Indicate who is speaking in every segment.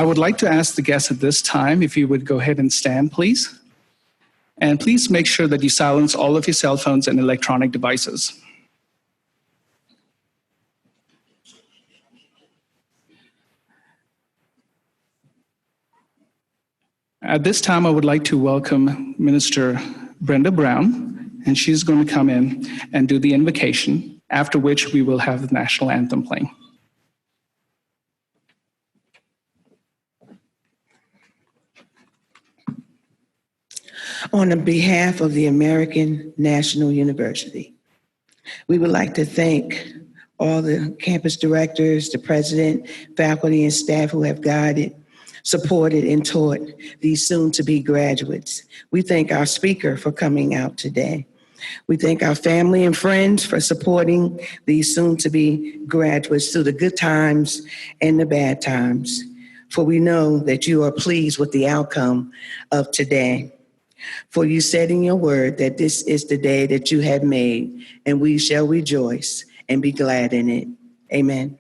Speaker 1: I would like to ask the guests at this time if you would go ahead and stand, please. And please make sure that you silence all of your cell phones and electronic devices. At this time, I would like to welcome Minister Brenda Brown, and she's going to come in and do the invocation, after which we will have the national anthem playing.
Speaker 2: On behalf of the American National University, we would like to thank all the campus directors, the president, faculty, and staff who have guided, supported, and taught these soon-to-be graduates. We thank our speaker for coming out today. We thank our family and friends for supporting these soon-to-be graduates through the good times and the bad times, for we know that you are pleased with the outcome of today. For you said in your word that this is the day that you have made, and we shall rejoice and be glad in it. Amen.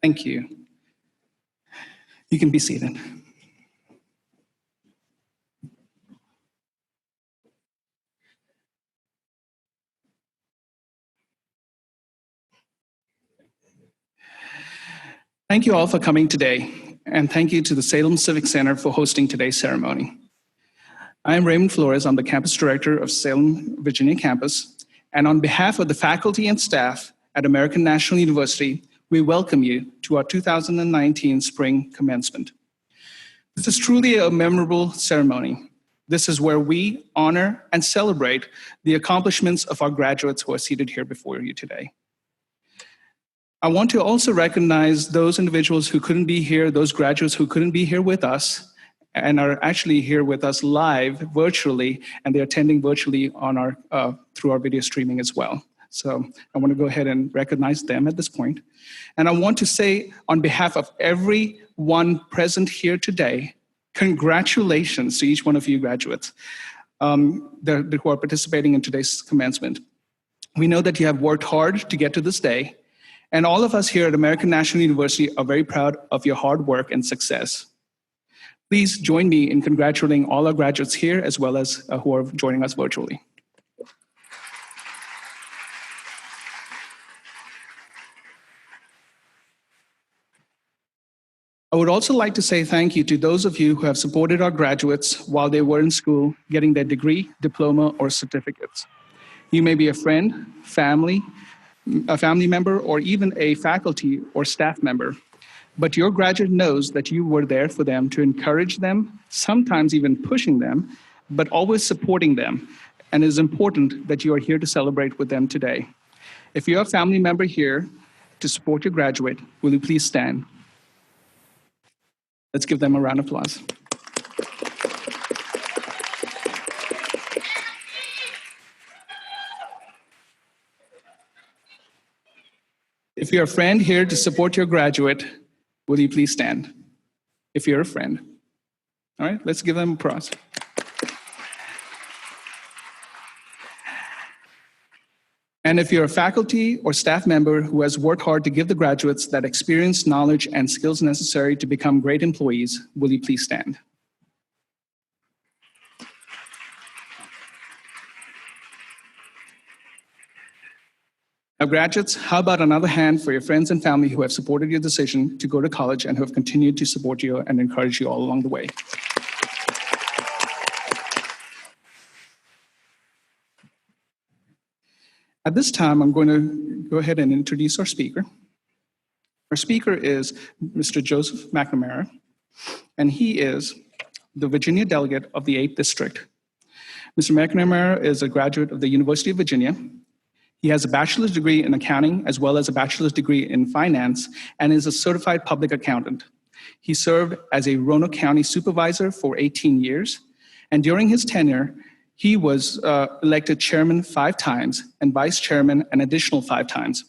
Speaker 1: Thank you. You can be seated. Thank you all for coming today, and thank you to the Salem Civic Center for hosting today's ceremony. I am Raymond Flores. I'm the campus director of Salem, Virginia campus, and on behalf of the faculty and staff at American National University, we welcome you to our 2019 spring commencement. This is truly a memorable ceremony. This is where we honor and celebrate the accomplishments of our graduates who are seated here before you today. I want to also recognize those individuals who couldn't be here, those graduates who couldn't be here with us and are actually here with us live virtually, and they're attending virtually on our through our video streaming as well. So I want to go ahead and recognize them at this point. And I want to say on behalf of everyone present here today, congratulations to each one of you graduates who are participating in today's commencement. We know that you have worked hard to get to this day, and all of us here at American National University are very proud of your hard work and success. Please join me in congratulating all our graduates here as well as who are joining us virtually. I would also like to say thank you to those of you who have supported our graduates while they were in school getting their degree, diploma, or certificates. You may be a friend, a family member, or even a faculty or staff member, but your graduate knows that you were there for them to encourage them, sometimes even pushing them, but always supporting them. And it is important that you are here to celebrate with them today. If you're a family member here to support your graduate, will you please stand? Let's give them a round of applause. If you're a friend here to support your graduate, will you please stand? If you're a friend. All right, let's give them applause. And if you're a faculty or staff member who has worked hard to give the graduates that experience, knowledge, and skills necessary to become great employees, will you please stand? Now, graduates, how about another hand for your friends and family who have supported your decision to go to college and who have continued to support you and encourage you all along the way? At this time, I'm going to go ahead and introduce our speaker. Our speaker is Mr. Joseph McNamara, and he is the Virginia delegate of the 8th District. Mr. McNamara is a graduate of the University of Virginia. He has a bachelor's degree in accounting as well as a bachelor's degree in finance and is a certified public accountant. He served as a Roanoke County supervisor for 18 years, and during his tenure, he was elected chairman 5 times and vice chairman an additional 5 times.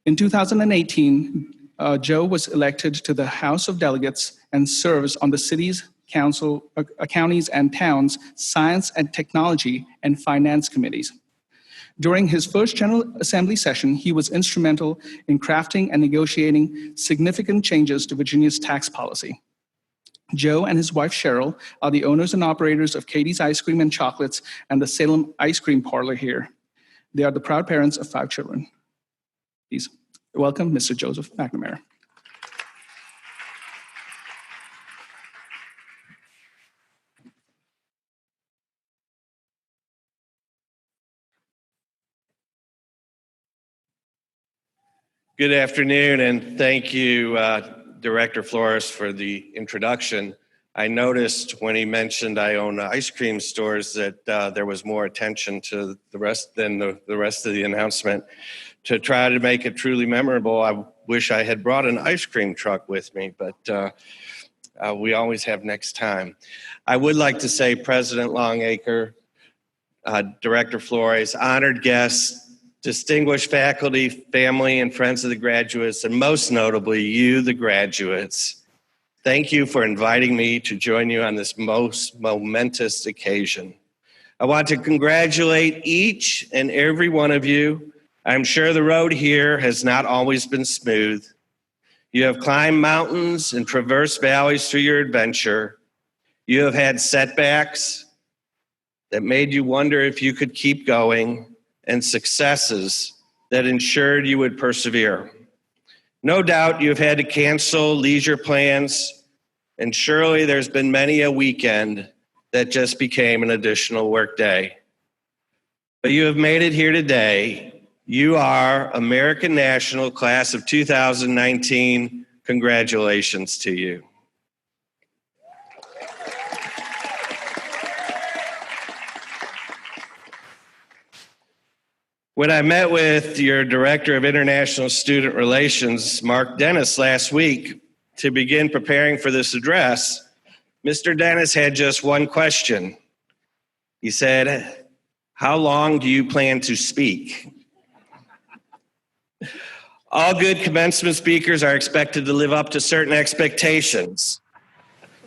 Speaker 1: In 2018, Joe was elected to the House of Delegates and serves on the city's council, counties and towns, science and technology, and finance committees. During his first General Assembly session, he was instrumental in crafting and negotiating significant changes to Virginia's tax policy. Joe and his wife Cheryl are the owners and operators of Katie's Ice Cream and Chocolates and the Salem Ice Cream Parlor here. They are the proud parents of 5 children. Please welcome Mr. Joseph McNamara.
Speaker 3: Good afternoon, and thank you, Director Flores, for the introduction. I noticed when he mentioned I own ice cream stores that there was more attention to the rest than the rest of the announcement. To try to make it truly memorable, I wish I had brought an ice cream truck with me, but we always have next time. I would like to say President Longacre, Director Flores, honored guests, distinguished faculty, family, and friends of the graduates, and most notably, you, the graduates. Thank you for inviting me to join you on this most momentous occasion. I want to congratulate each and every one of you. I'm sure the road here has not always been smooth. You have climbed mountains and traversed valleys through your adventure. You have had setbacks that made you wonder if you could keep going, and successes that ensured you would persevere. No doubt you've had to cancel leisure plans, and surely there's been many a weekend that just became an additional workday. But you have made it here today. You are American National Class of 2019. Congratulations to you. When I met with your Director of International Student Relations, Mark Dennis, last week to begin preparing for this address, Mr. Dennis had just one question. He said, "How long do you plan to speak?" All good commencement speakers are expected to live up to certain expectations.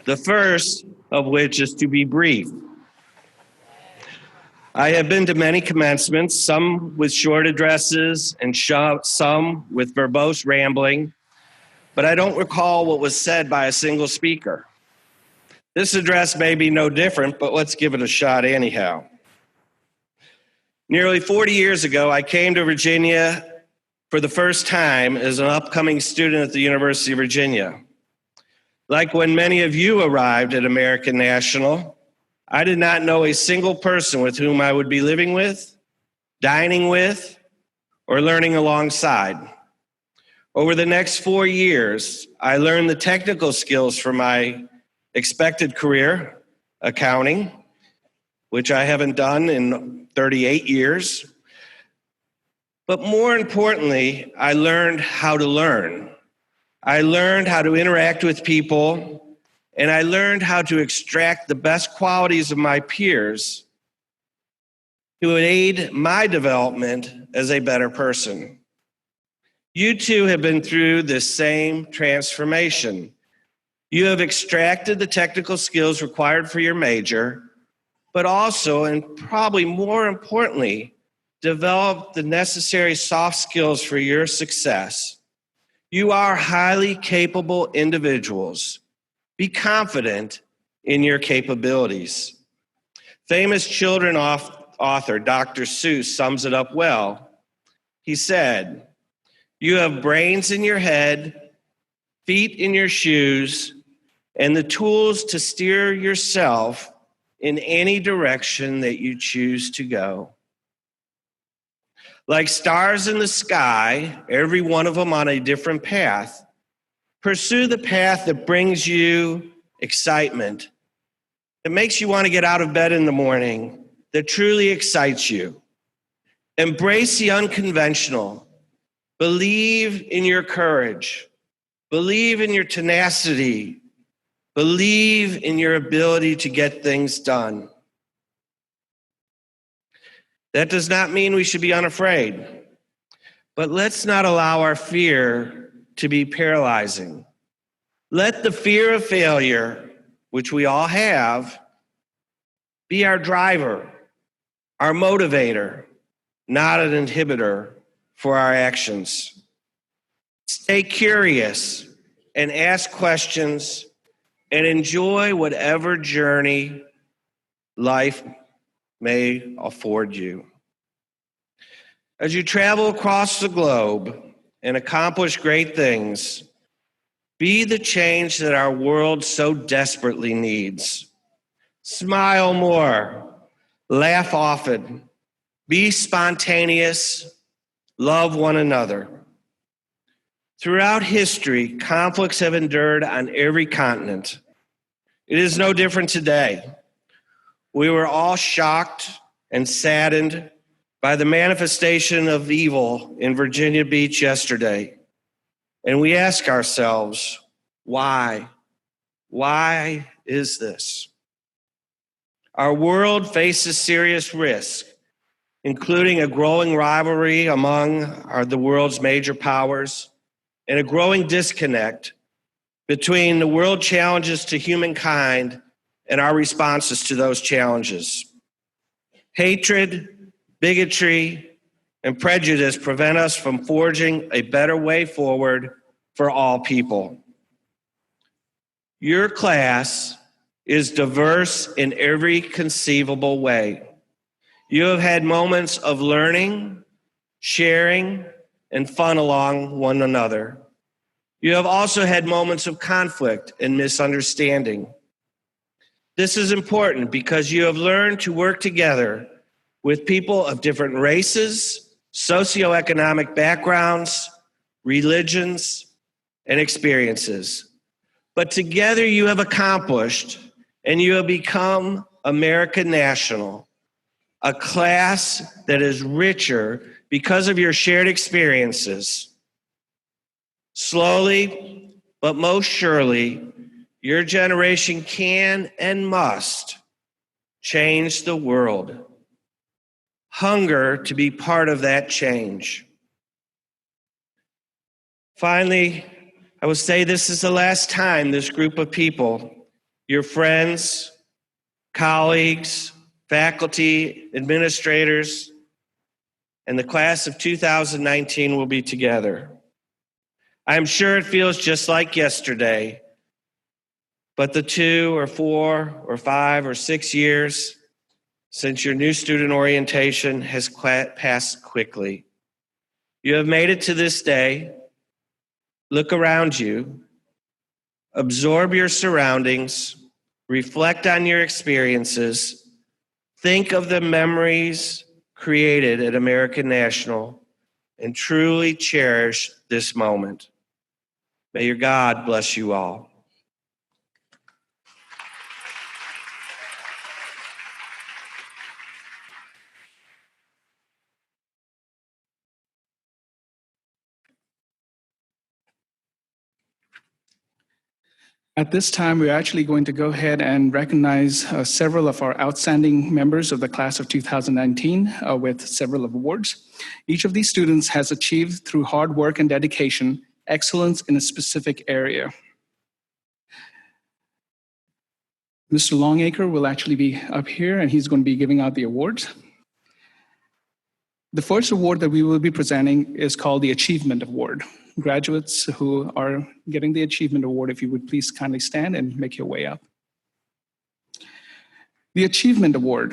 Speaker 3: The first of which is to be brief. I have been to many commencements, some with short addresses and some with verbose rambling, but I don't recall what was said by a single speaker. This address may be no different, but let's give it a shot anyhow. Nearly 40 years ago, I came to Virginia for the first time as an upcoming student at the University of Virginia. Like when many of you arrived at American National, I did not know a single person with whom I would be living with, dining with, or learning alongside. Over the next 4 years, I learned the technical skills for my expected career, accounting, which I haven't done in 38 years. But more importantly, I learned how to learn. I learned how to interact with people, and I learned how to extract the best qualities of my peers to aid my development as a better person. You too have been through this same transformation. You have extracted the technical skills required for your major, but also, and probably more importantly, developed the necessary soft skills for your success. You are highly capable individuals. Be confident in your capabilities. Famous children's author Dr. Seuss sums it up well. He said, "You have brains in your head, feet in your shoes, and the tools to steer yourself in any direction that you choose to go. Like stars in the sky, every one of them on a different path, pursue the path that brings you excitement, that makes you want to get out of bed in the morning, that truly excites you. Embrace the unconventional. Believe in your courage. Believe in your tenacity. Believe in your ability to get things done." That does not mean we should be unafraid, but let's not allow our fear to be paralyzing. Let the fear of failure, which we all have, be our driver, our motivator, not an inhibitor for our actions. Stay curious and ask questions and enjoy whatever journey life may afford you. As you travel across the globe and accomplish great things, be the change that our world so desperately needs. Smile more, laugh often, be spontaneous, love one another. Throughout history, conflicts have endured on every continent. It is no different today. We were all shocked and saddened by the manifestation of evil in Virginia Beach yesterday. And we ask ourselves, why? Why is this? Our world faces serious risk, including a growing rivalry among the world's major powers and a growing disconnect between the world challenges to humankind and our responses to those challenges. Hatred, bigotry, and prejudice prevent us from forging a better way forward for all people. Your class is diverse in every conceivable way. You have had moments of learning, sharing, and fun along one another. You have also had moments of conflict and misunderstanding. This is important because you have learned to work together with people of different races, socioeconomic backgrounds, religions, and experiences. But together you have accomplished and you have become American National, a class that is richer because of your shared experiences. Slowly, but most surely, your generation can and must change the world. Hunger to be part of that change. Finally, I will say this is the last time this group of people, your friends, colleagues, faculty, administrators, and the class of 2019 will be together. I'm sure it feels just like yesterday, but the 2 or 4 or 5 or 6 years since your new student orientation has passed quickly. You have made it to this day. Look around you, absorb your surroundings, reflect on your experiences, think of the memories created at American National, and truly cherish this moment. May your God bless you all.
Speaker 1: At this time, we're actually going to go ahead and recognize several of our outstanding members of the class of 2019 with several awards. Each of these students has achieved, through hard work and dedication, excellence in a specific area. Mr. Longacre will actually be up here, and he's going to be giving out the awards. The first award that we will be presenting is called the Achievement Award. Graduates who are getting the Achievement Award, if you would please kindly stand and make your way up. The Achievement Award.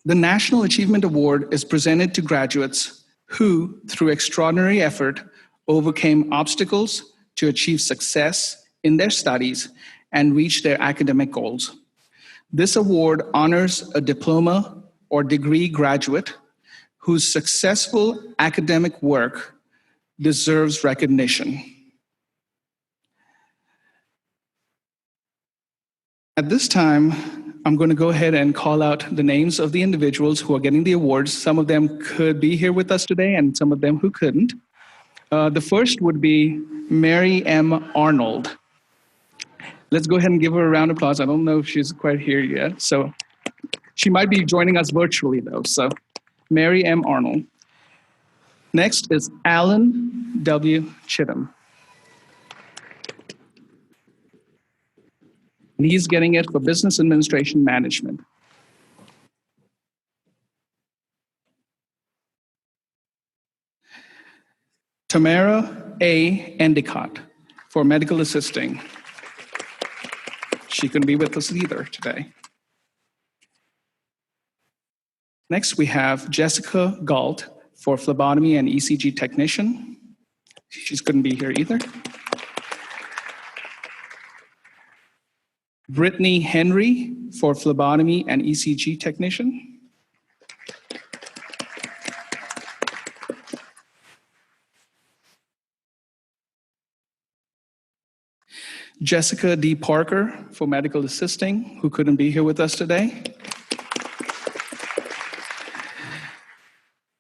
Speaker 1: The National Achievement Award is presented to graduates who, through extraordinary effort, overcame obstacles to achieve success in their studies and reach their academic goals. This award honors a diploma or degree graduate whose successful academic work deserves recognition. At this time, I'm going to go ahead and call out the names of the individuals who are getting the awards. Some of them could be here with us today and some of them who couldn't. The first would be Mary M. Arnold. Let's go ahead and give her a round of applause. I don't know if she's quite here yet. So she might be joining us virtually though. So Mary M. Arnold. Next is Alan W. Chittum. And he's getting it for Business Administration Management. Tamara A. Endicott for Medical Assisting. She couldn't be with us either today. Next, we have Jessica Galt for Phlebotomy and ECG Technician. She couldn't be here either. Brittany Henry for Phlebotomy and ECG Technician. Jessica D. Parker for Medical Assisting, who couldn't be here with us today.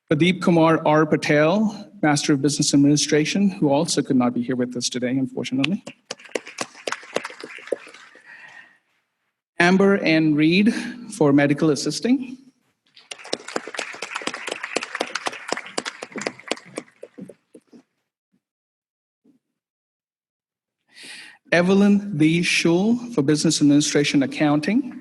Speaker 1: Pradeep Kumar R. Patel, Master of Business Administration, who also could not be here with us today, unfortunately. Amber N. Reed for Medical Assisting. Evelyn B. Schul for Business Administration Accounting.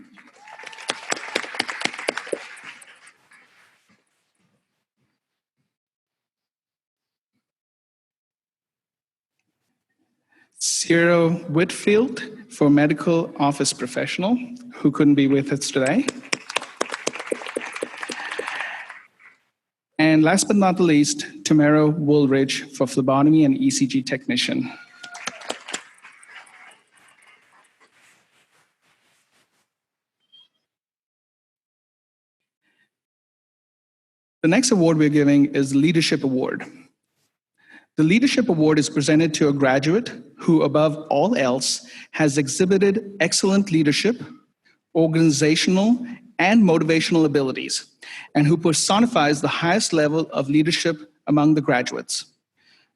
Speaker 1: Cyril Whitfield for Medical Office Professional, who couldn't be with us today. And last but not the least, Tamara Woolridge for Phlebotomy and ECG Technician. The next award we're giving is the Leadership Award. The Leadership Award is presented to a graduate who, above all else, has exhibited excellent leadership, organizational, and motivational abilities, and who personifies the highest level of leadership among the graduates.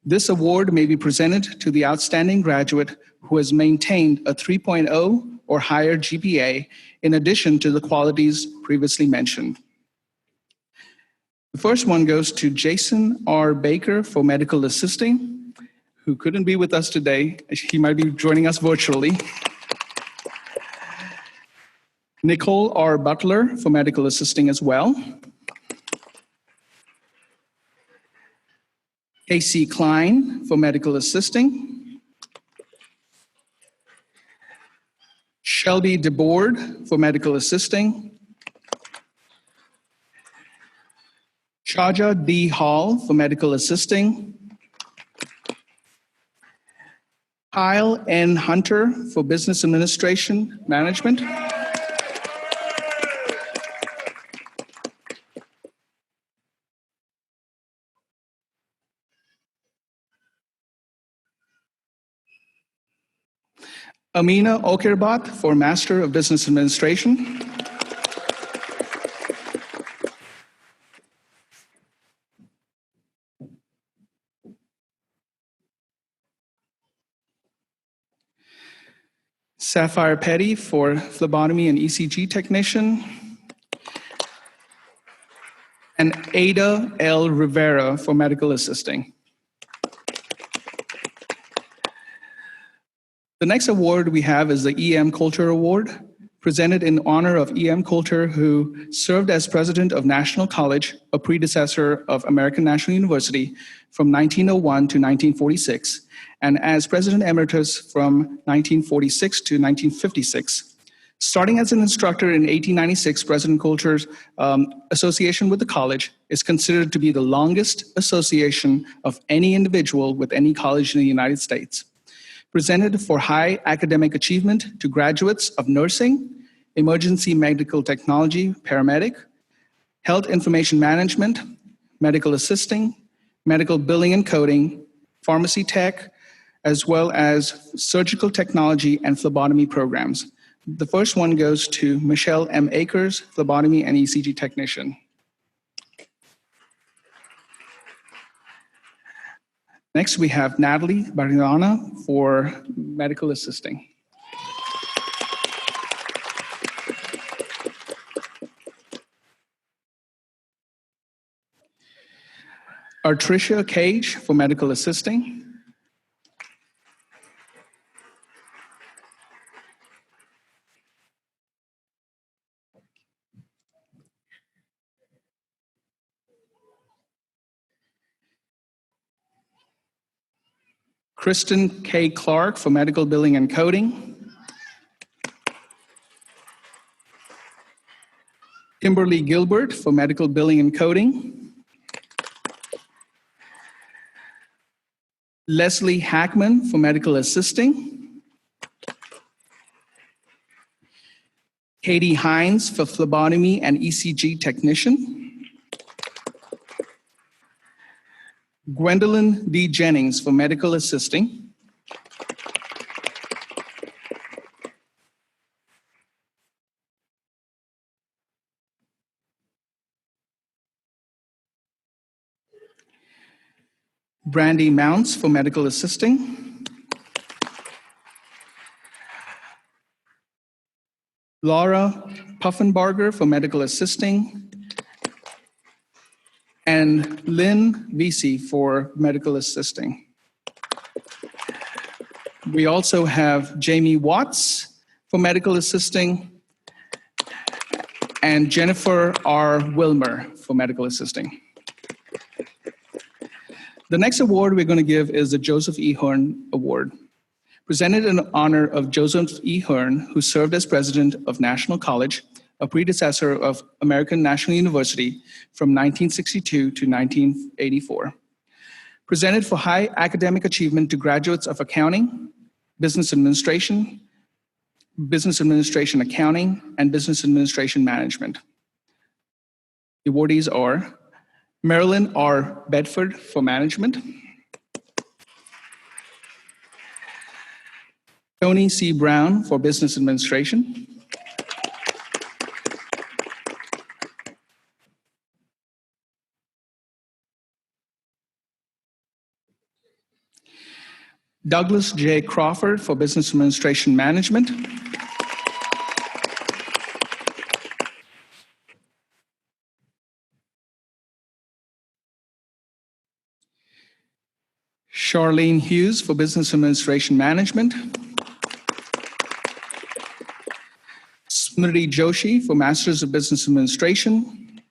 Speaker 1: This award may be presented to the outstanding graduate who has maintained a 3.0 or higher GPA, in addition to the qualities previously mentioned. The first one goes to Jason R. Baker for Medical Assisting, who couldn't be with us today. He might be joining us virtually. Nicole R. Butler for Medical Assisting as well. Casey Klein for Medical Assisting. Shelby DeBoard for Medical Assisting. Shaja D. Hall for Medical Assisting. Kyle N. Hunter for Business Administration Management. Amina Okirbat for Master of Business Administration. Sapphire Petty for Phlebotomy and ECG Technician. And Ada L. Rivera for Medical Assisting. The next award we have is the E.M. Coulter Award, presented in honor of E.M. Coulter, who served as president of National College, a predecessor of American National University, from 1901 to 1946, and as president emeritus from 1946 to 1956, Starting as an instructor in 1896, President Coulter's association with the college is considered to be the longest association of any individual with any college in the United States. Presented for high academic achievement to graduates of nursing, emergency medical technology, paramedic, health information management, medical assisting, medical billing and coding, pharmacy tech, as well as surgical technology and phlebotomy programs. The first one goes to Michelle M. Akers, phlebotomy and ECG technician. Next, we have Natalie Barriana for medical assisting. Artricia Cage for medical assisting. Kristen K. Clark for medical billing and coding. Kimberly Gilbert for medical billing and coding. Leslie Hackman for medical assisting. Katie Hines for phlebotomy and ECG technician. Gwendolyn D. Jennings for medical assisting. Brandy Mounts for medical assisting. Laura Puffenbarger for medical assisting. And Lynn Vesey for medical assisting. We also have Jamie Watts for medical assisting and Jennifer R. Wilmer for medical assisting. The next award we're going to give is the Joseph E. Hearn Award, presented in honor of Joseph E. Hearn, who served as president of National College, a predecessor of American National University from 1962 to 1984. Presented for high academic achievement to graduates of accounting, business administration accounting, and business administration management. The awardees are Marilyn R. Bedford for management, Tony C. Brown for business administration, Douglas J. Crawford for Business Administration Management, Charlene Hughes for Business Administration Management, Smriti Joshi for Masters of Business Administration,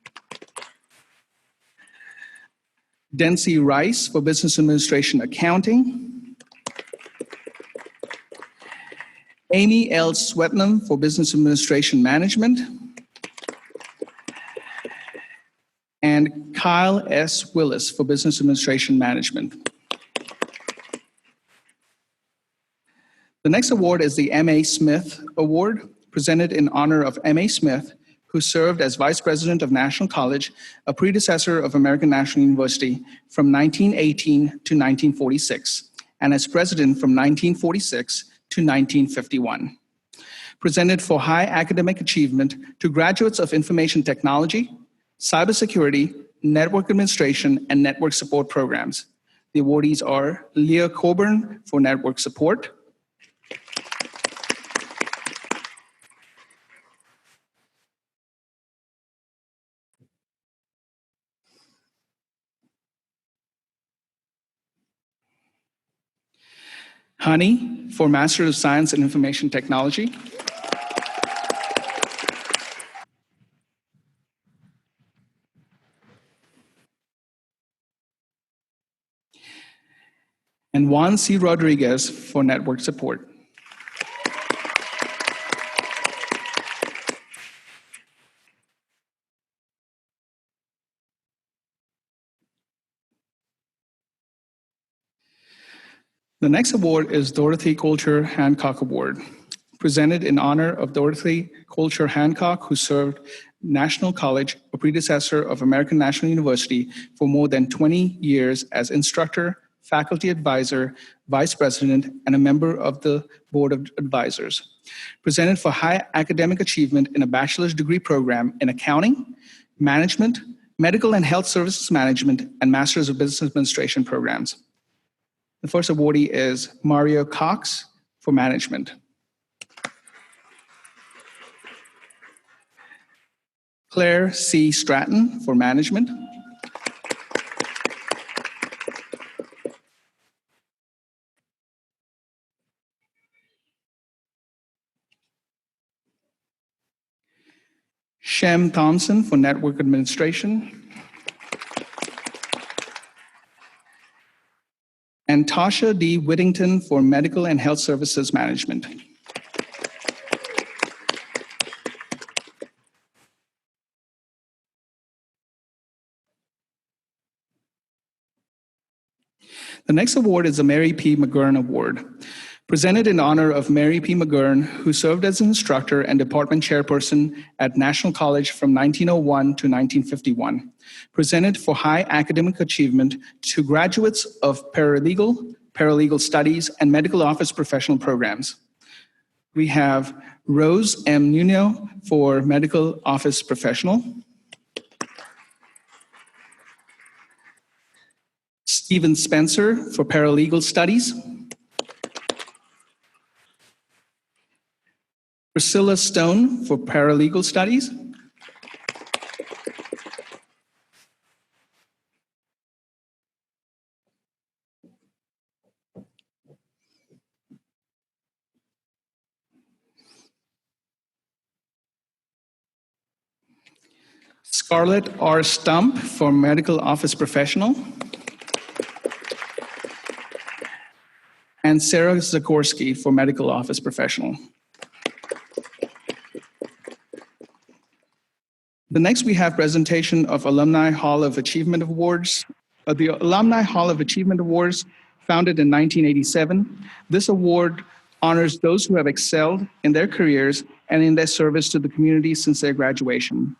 Speaker 1: Dency Rice for Business Administration Accounting, Amy L. Swetnam for Business Administration Management, and Kyle S. Willis for Business Administration Management. The next award is the M.A. Smith Award, presented in honor of M.A. Smith, who served as Vice President of National College, a predecessor of American National University from 1918 to 1946, and as President from 1946 to 1951. Presented for high academic achievement to graduates of information technology, cybersecurity, network administration, and network support programs. The awardees are Leah Coburn for network support, Honey for Master of Science in Information Technology, and Juan C. Rodriguez for network support. The next award is Dorothy Colcher Hancock Award, presented in honor of Dorothy Colcher Hancock, who served National College, a predecessor of American National University, for more than 20 years as instructor, faculty advisor, vice president, and a member of the Board of Advisors. Presented for high academic achievement in a bachelor's degree program in accounting, management, medical and health services management, and master's of business administration programs. The first awardee is Mario Cox for management. Claire C. Stratton for management. Shem Thompson for network administration. And Tasha D. Whittington for medical and health services management. The next award is the Mary P. McGurn Award, presented in honor of Mary P. McGurn, who served as an instructor and department chairperson at National College from 1901 to 1951. Presented for high academic achievement to graduates of paralegal studies, and medical office professional programs. We have Rose M. Nuno for medical office professional. Stephen Spencer for paralegal studies. Priscilla Stone for paralegal studies. Scarlett R. Stump for medical office professional. And Sarah Zakorsky for medical office professional. The next we have presentation of Alumni Hall of Achievement Awards. The Alumni Hall of Achievement Awards, founded in 1987. This award honors those who have excelled in their careers and in their service to the community since their graduation.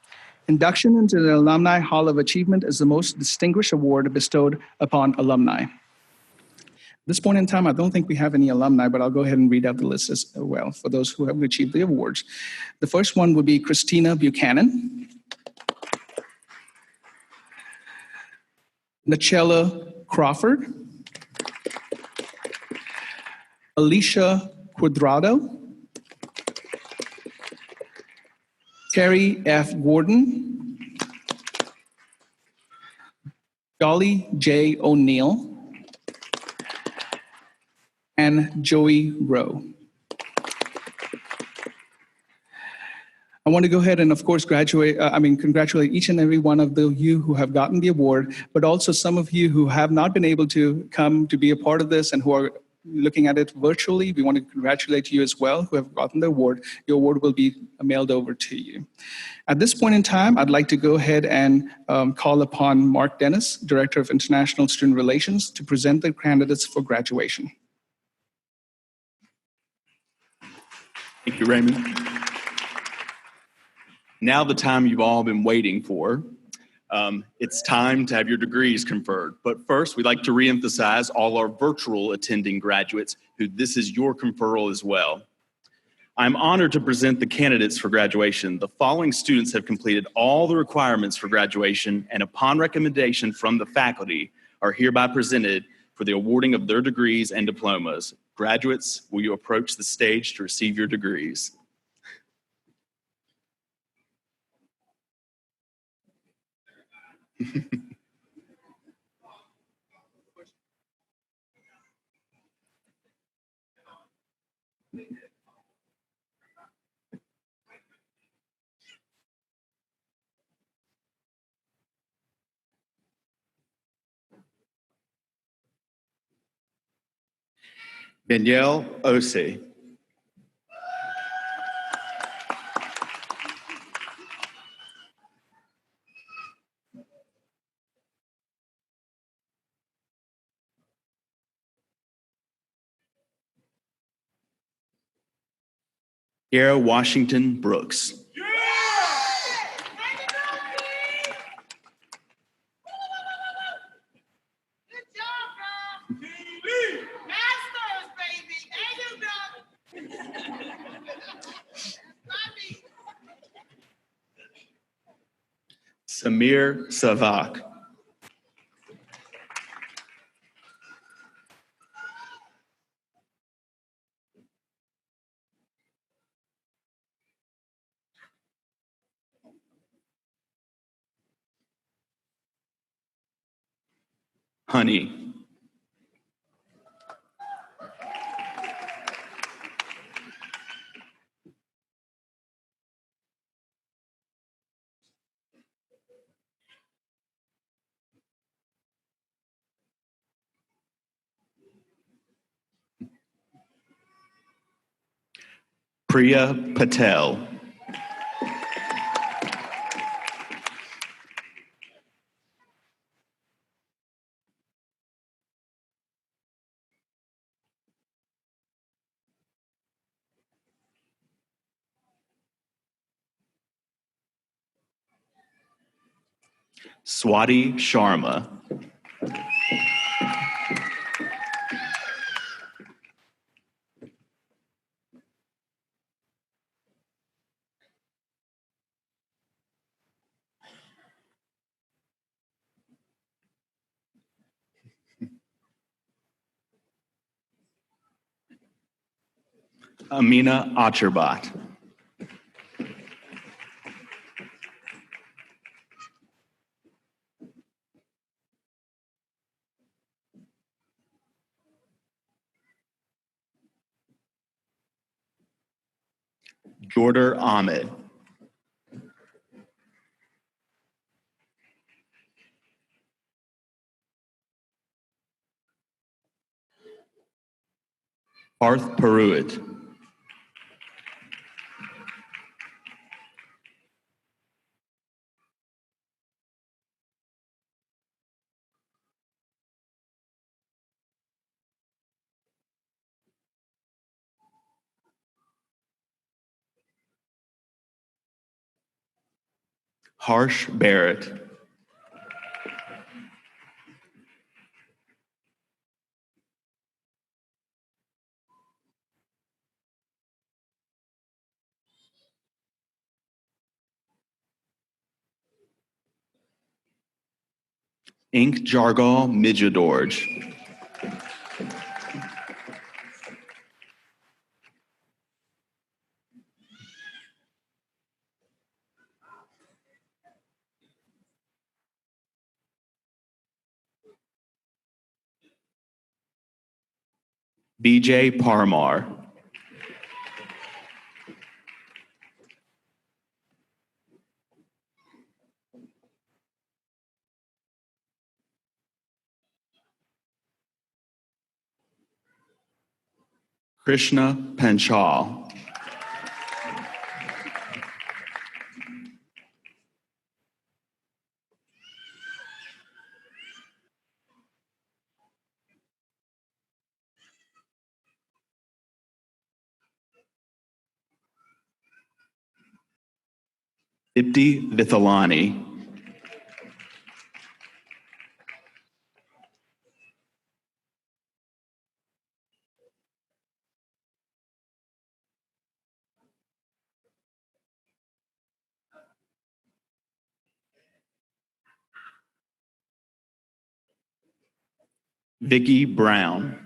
Speaker 1: Induction into the Alumni Hall of Achievement is the most distinguished award bestowed upon alumni. At this point in time, I don't think we have any alumni, but I'll go ahead and read out the list as well for those who have achieved the awards. The first one would be Christina Buchanan, Nachella Crawford, Alicia Quadrado, Carrie F. Gordon, Dolly J. O'Neill, and Joey Rowe. I want to go ahead and, of course, congratulate each and every one of you who have gotten the award, but also some of you who have not been able to come to be a part of this and who are looking at it virtually. We want to congratulate you as well who have gotten the award. Your award will be mailed over to you. At this point in time, I'd like to go ahead and call upon Mark Dennis, Director of International Student Relations, to present the candidates for graduation.
Speaker 4: Thank you, Raymond. Now the time you've all been waiting for. It's time to have your degrees conferred. But first, we'd like to reemphasize all our virtual attending graduates who this is your conferral as well. I'm honored to present the candidates for graduation. The following students have completed all the requirements for graduation and upon recommendation from the faculty are hereby presented for the awarding of their degrees and diplomas. Graduates, will you approach the stage to receive your degrees? Danielle Osei. Kiara Washington Brooks.
Speaker 5: Good job, bro. Masters, baby. There you go. Mommy.
Speaker 4: Samir Savak. Honey. Priya Patel. Swati Sharma. Amina Acherbat. Jordan Ahmed. Parth Paruit. Harsh Barrett. Ink Jargal Mijadorj. BJ Parmar. Krishna Panchal. Dipti Vithalani. Vicky Brown.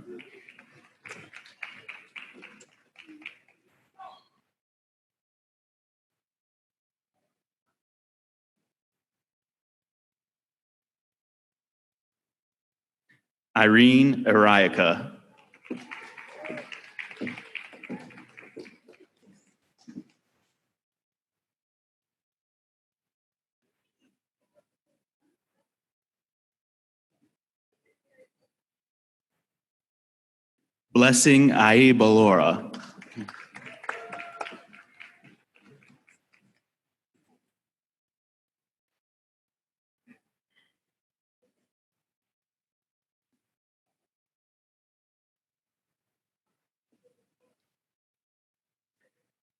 Speaker 4: Irene Ariaka. Blessing Aibalora.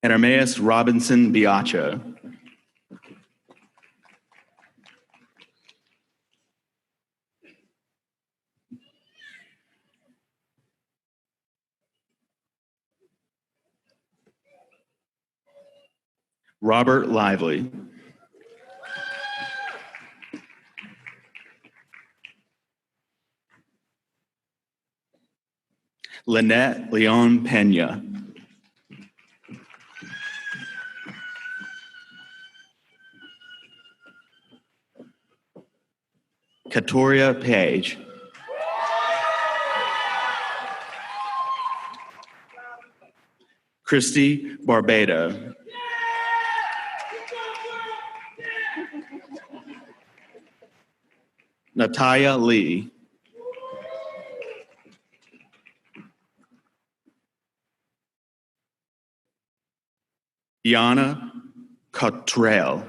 Speaker 4: and Armaeus Robinson Biacho. Robert Lively. Lynette Leon Pena. Katoria Page. Christy Barbado. Natalia Lee. Diana Cottrell.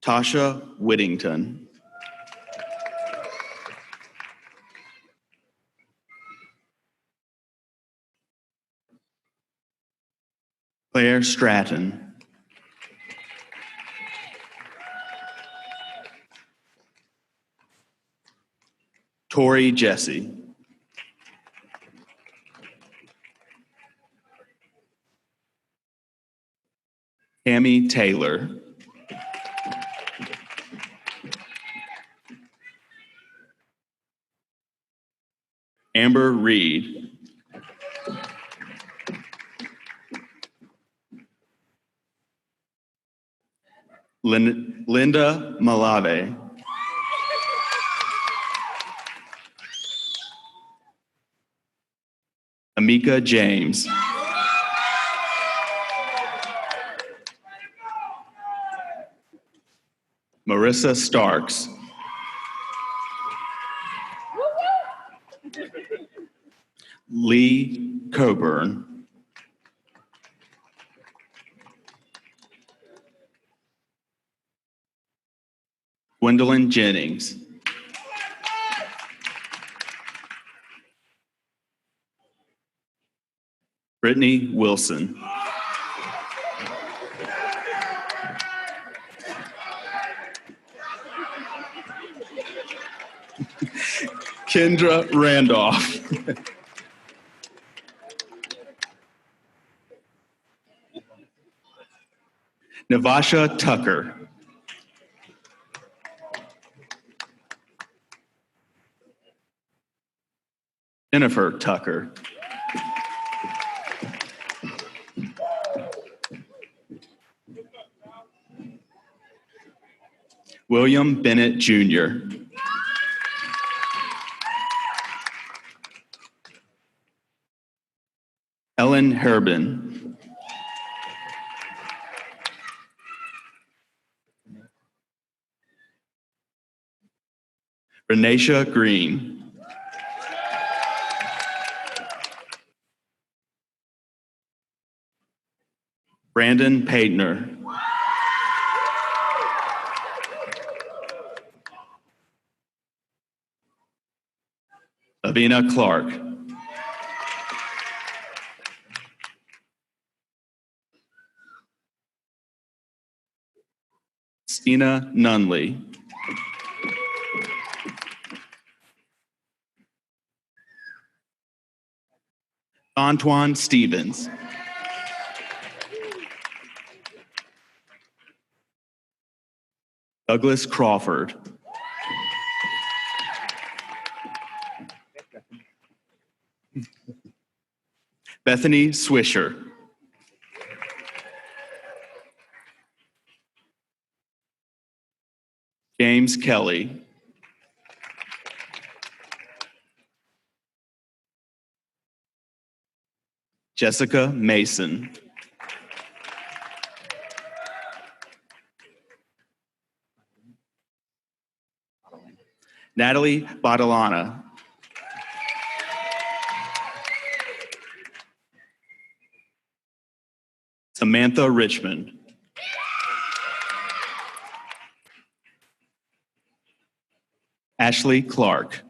Speaker 4: Tasha Whittington. Claire Stratton. Tori Jesse. Tammy Taylor. Amber Reed. Linda Malave. Amika James. Marissa Starks. Lee Coburn. Gwendolyn Jennings. Brittany Wilson. Kendra Randolph. Navasha Tucker. Jennifer Tucker. William Bennett Jr. Ellen Herbin. Renacia Green. Brandon Paitner. Lavina Clark. Stina Nunley. Antoine Stevens. Douglas Crawford. Bethany Swisher. James Kelly. Jessica Mason. Natalie Badalana. Samantha Richmond. Ashley Clark.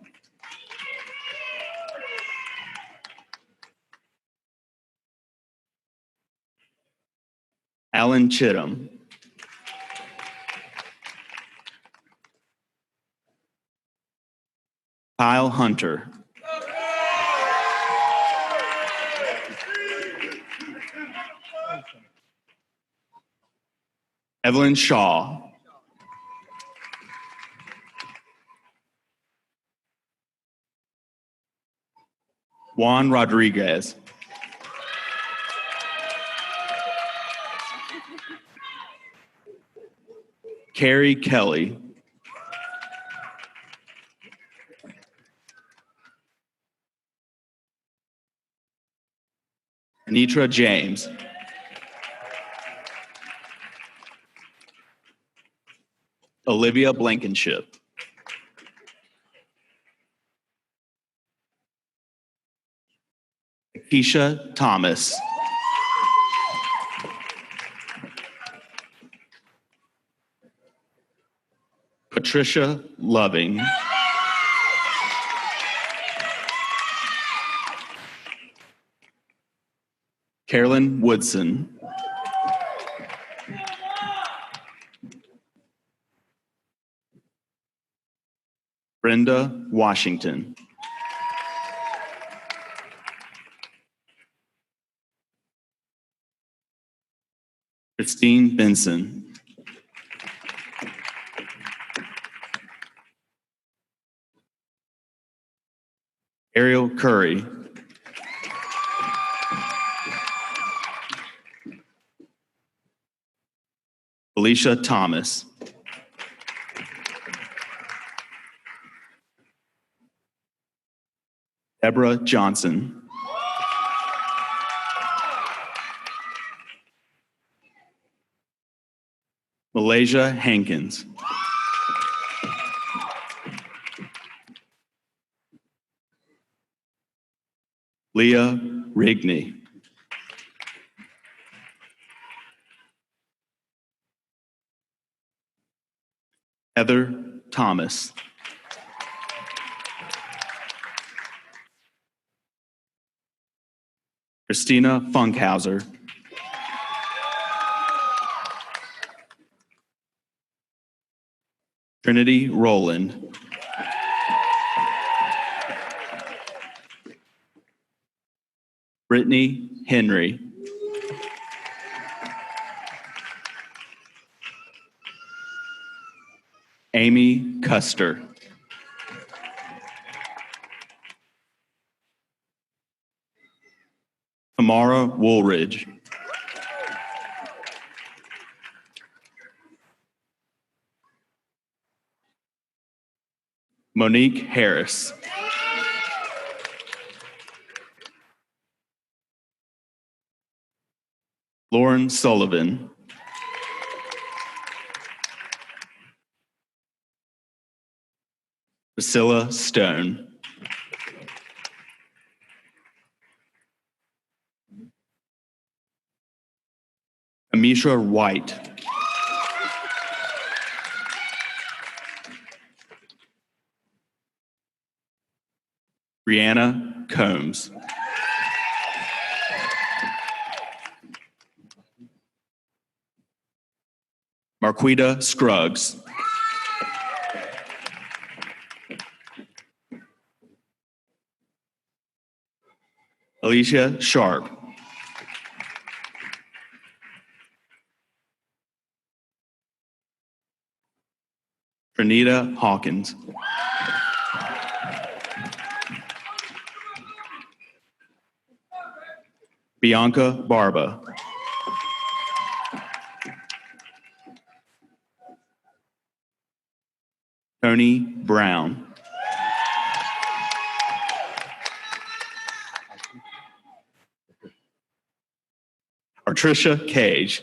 Speaker 4: Alan Chittum. Kyle Hunter. Evelyn Shaw. Juan Rodriguez. Carrie Kelly. Anitra James. Olivia Blankenship. Keisha Thomas. Patricia Loving. Carolyn Woodson. Brenda Washington. Christine Benson. Ariel Curry. Felicia Thomas. Deborah Johnson. Malaysia Hankins. Leah Rigney. Heather Thomas. Christina Funkhauser. Trinity Rowland. Brittany Henry. Amy Custer. Tamara Woolridge. Monique Harris. Lauren Sullivan. Priscilla Stone. Amisha White. Brianna Combs. Marquita Scruggs. Alicia Sharp. Trinita Hawkins. Bianca Barba. Tony Brown. Artricia Cage.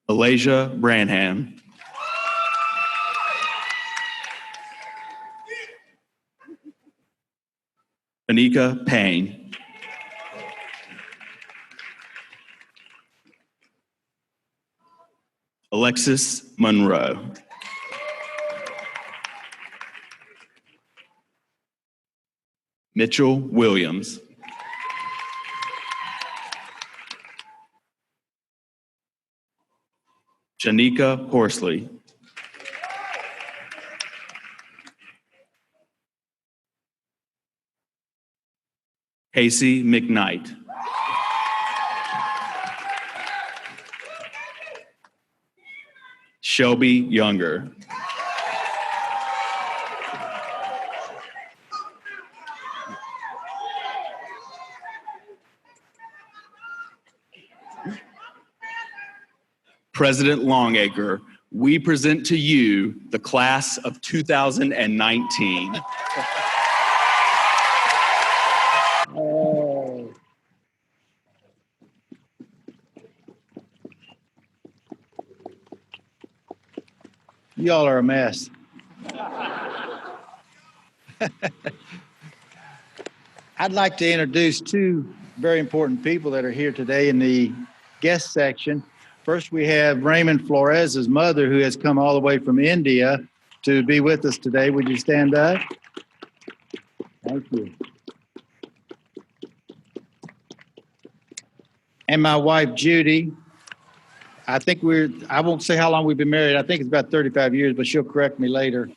Speaker 4: Malaysia Branham. Anika Payne. Alexis Monroe. Mitchell Williams. Janika Horsley. Casey McKnight. Shelby Younger. President Longacre, we present to you the class of 2019.
Speaker 6: Y'all are a mess. I'd like to introduce two very important people that are here today in the guest section. First, we have Raymond Flores' mother, who has come all the way from India to be with us today. Would you stand up? Thank you. And my wife, Judy. I won't say how long we've been married. I think it's about 35 years, but she'll correct me later.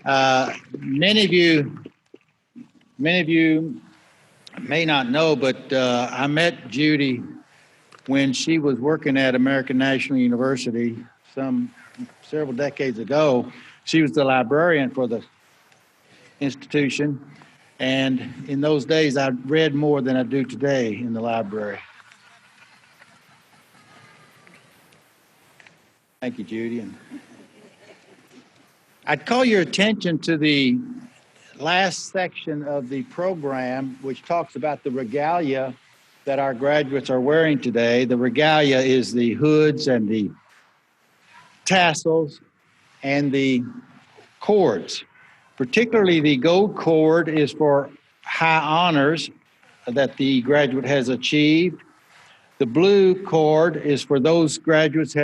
Speaker 6: Many of you may not know, but I met Judy when she was working at American National University several decades ago. She was the librarian for the institution, and in those days, I read more than I do today in the library. Thank you, Judy. And I'd call your attention to the last section of the program, which talks about the regalia that our graduates are wearing today. The regalia is the hoods and the tassels and the cords. Particularly the gold cord is for high honors that the graduate has achieved. The blue cord is for those graduates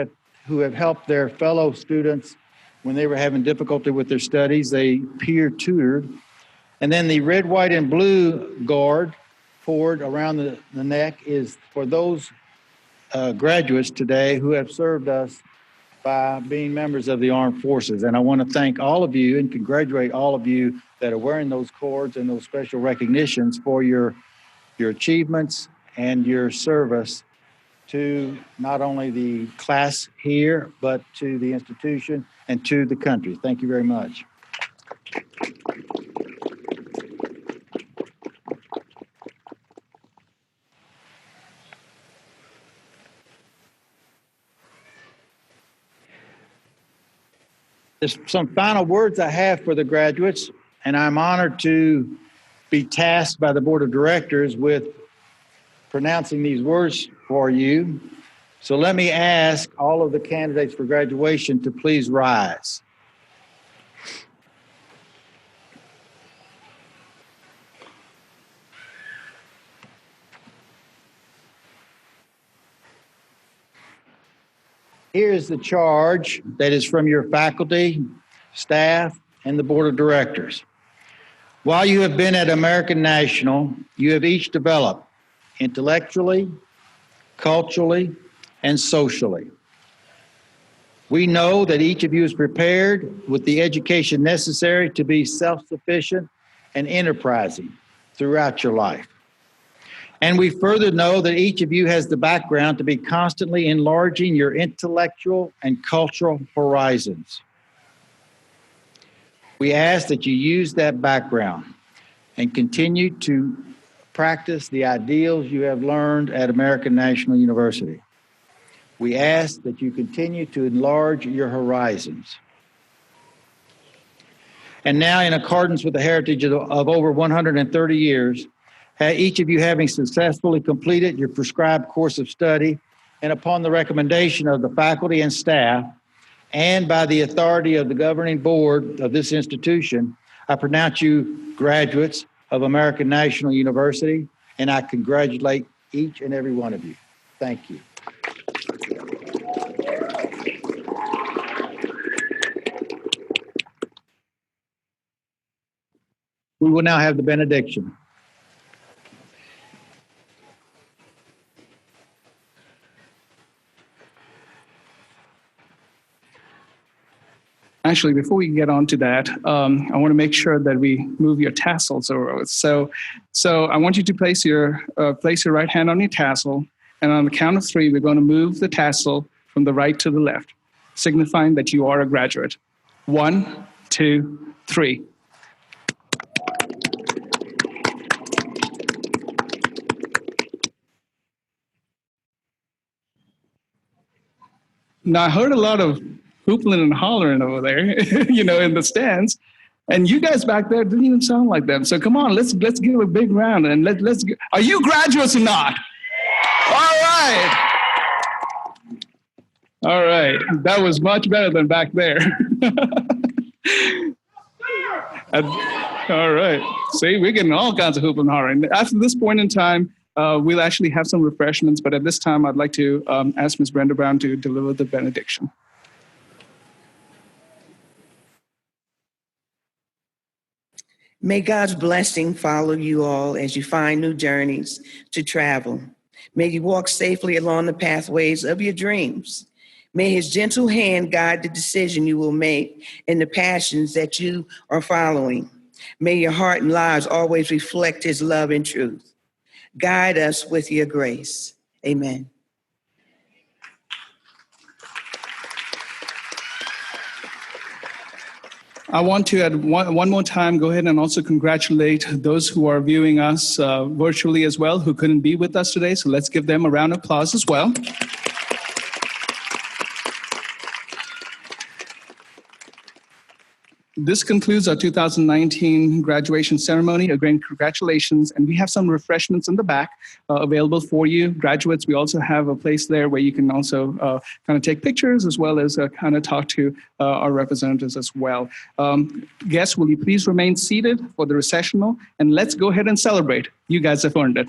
Speaker 6: who have helped their fellow students when they were having difficulty with their studies. They peer tutored. And then the red, white, and blue cord around the neck is for those graduates today who have served us by being members of the armed forces. And I want to thank all of you and congratulate all of you that are wearing those cords and those special recognitions for your achievements and your service to not only the class here, but to the institution and to the country. Thank you very much. There's some final words I have for the graduates, and I'm honored to be tasked by the Board of Directors with pronouncing these words for you. So let me ask all of the candidates for graduation to please rise. Here is the charge that is from your faculty, staff, and the Board of Directors. While you have been at American National, you have each developed intellectually, culturally, and socially. We know that each of you is prepared with the education necessary to be self-sufficient and enterprising throughout your life. And we further know that each of you has the background to be constantly enlarging your intellectual and cultural horizons. We ask that you use that background and continue to practice the ideals you have learned at American National University. We ask that you continue to enlarge your horizons. And now, in accordance with the heritage of over 130 years, each of you having successfully completed your prescribed course of study, and upon the recommendation of the faculty and staff, and by the authority of the governing board of this institution, I pronounce you graduates of American National University, and I congratulate each and every one of you. Thank you. We will now have the benediction.
Speaker 1: Actually, before we get on to that, I want to make sure that we move your tassels over. So I want you to place your right hand on your tassel, and on the count of three, we're going to move the tassel from the right to the left, signifying that you are a graduate. 1, 2, 3. Now, I heard a lot of hoopling and hollering over there, in the stands. And you guys back there didn't even sound like them. So come on, let's give a big round and let's get, are you graduates or not? All right. All right. That was much better than back there. All right. See, we're getting all kinds of hooping and hollering. After this point in time, we'll actually have some refreshments, but at this time, I'd like to ask Ms. Brenda Brown to deliver the benediction.
Speaker 2: May God's blessing follow you all as you find new journeys to travel. May you walk safely along the pathways of your dreams. May his gentle hand guide the decision you will make and the passions that you are following. May your heart and lives always reflect his love and truth. Guide us with your grace. Amen.
Speaker 1: I want to, at one more time, go ahead and also congratulate those who are viewing us virtually as well, who couldn't be with us today. So let's give them a round of applause as well. This concludes our 2019 graduation ceremony. Again, congratulations. And we have some refreshments in the back available for you. Graduates, we also have a place there where you can also kind of take pictures as well as kind of talk to our representatives as well. Guests, will you please remain seated for the recessional? And let's go ahead and celebrate. You guys have earned it.